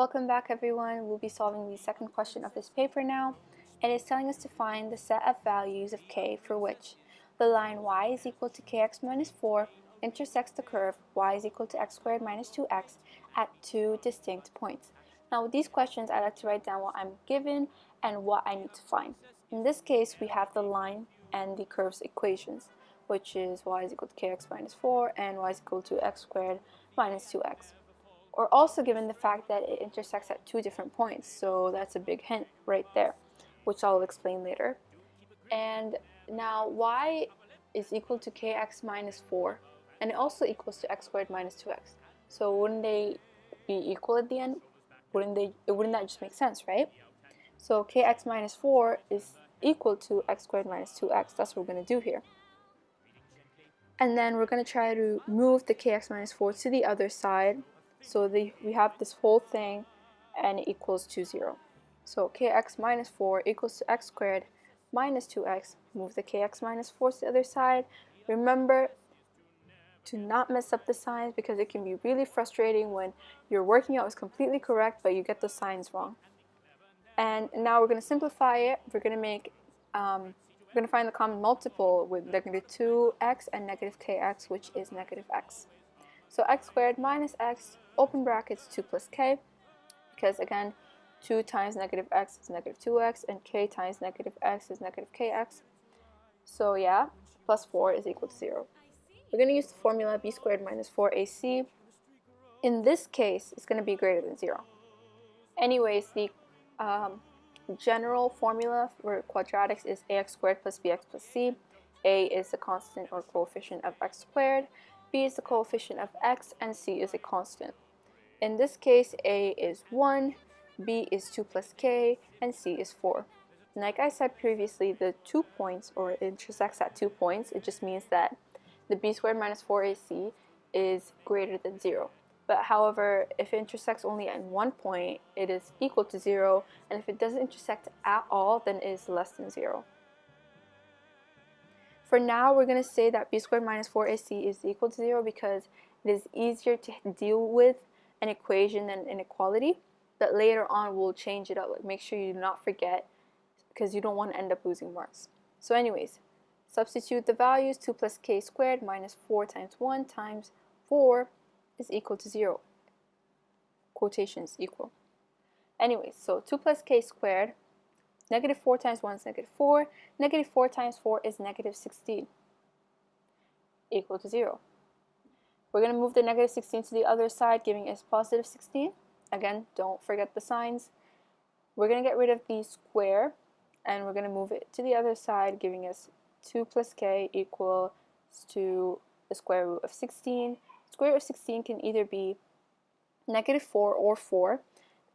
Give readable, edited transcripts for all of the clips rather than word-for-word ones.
Welcome back everyone. We'll be solving the second question of this paper now, and it's telling us to find the set of values of k for which the line y is equal to kx minus 4 intersects the curve y is equal to x squared minus 2x at two distinct points. Now with these questions, I like to write down what I'm given and what I need to find. In this case, we have the line and the curve's equations, which is y is equal to kx minus 4 and y is equal to x squared minus 2x. We're also given the fact that it intersects at two different points, so that's a big hint right there, which I'll explain later. And now y is equal to kx minus 4, and it also equals to x squared minus 2x. So wouldn't they be equal at the end? Wouldn't that just make sense, right? So kx minus 4 is equal to x squared minus 2x. That's what we're going to do here. And then we're going to try to move the kx minus 4 to the other side. So we have this whole thing and it equals to 0. So kx minus 4 equals to x squared minus 2x. Move the kx minus 4 to the other side. Remember to not mess up the signs because it can be really frustrating when you're working out is completely correct but you get the signs wrong. And now we're going to simplify it. We're going to find the common multiple with negative 2x and negative kx, which is negative x. So x squared minus x, open brackets, 2 plus k, because again, 2 times negative x is negative 2x, and k times negative x is negative kx. So yeah, plus 4 is equal to 0. We're going to use the formula b squared minus 4ac. In this case, it's going to be greater than 0. Anyways, the general formula for quadratics is ax squared plus bx plus c. A is the constant or coefficient of x squared, b is the coefficient of x, and c is a constant. In this case, a is 1, b is 2 plus k, and c is 4. And like I said previously, the 2 points, or it intersects at 2 points, it just means that the b squared minus 4ac is greater than 0. But however, if it intersects only at one point, it is equal to 0, and if it doesn't intersect at all, then it is less than 0. For now, we're going to say that b squared minus 4ac is equal to 0 because it is easier to deal with an equation than an inequality. But later on, we'll change it up. Like, make sure you do not forget because you don't want to end up losing marks. So anyways, substitute the values. 2 plus k squared minus 4 times 1 times 4 is equal to 0. Quotations equal. Anyways, so 2 plus k squared, negative 4 times 1 is negative 4. Negative 4 times 4 is negative 16, equal to 0. We're going to move the negative 16 to the other side, giving us positive 16. Again, don't forget the signs. We're going to get rid of the square, and we're going to move it to the other side, giving us 2 plus k equals to the square root of 16. Square root of 16 can either be negative 4 or 4,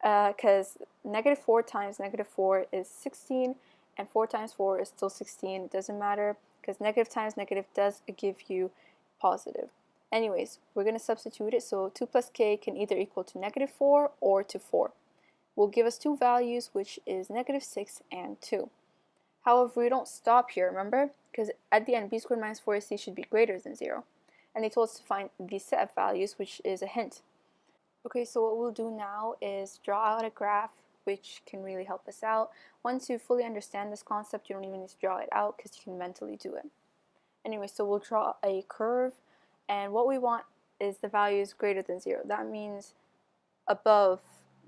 because negative 4 times negative 4 is 16, and 4 times 4 is still 16. It doesn't matter, because negative times negative does give you positive. Anyways, we're going to substitute it, so 2 plus k can either equal to negative 4 or to 4. Will give us two values, which is negative 6 and 2. However, we don't stop here, remember? Because at the end, b squared minus 4ac should be greater than 0. And they told us to find the set of values, which is a hint. Okay, so what we'll do now is draw out a graph, which can really help us out. Once you fully understand this concept, you don't even need to draw it out because you can mentally do it. Anyway, so we'll draw a curve, and what we want is the values greater than 0. That means above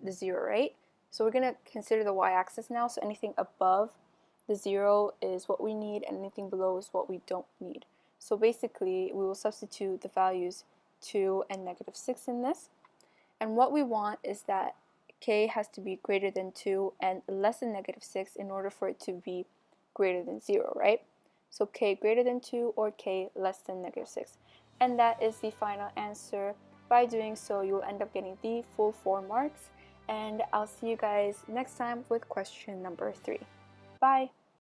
the 0, right? So we're going to consider the y-axis now, so anything above the 0 is what we need, and anything below is what we don't need. So basically, we will substitute the values 2 and negative 6 in this. And what we want is that k has to be greater than 2 and less than negative 6 in order for it to be greater than 0, right? So k greater than 2 or k less than negative 6. And that is the final answer. By doing so, you will end up getting the full 4 marks. And I'll see you guys next time with question number 3. Bye!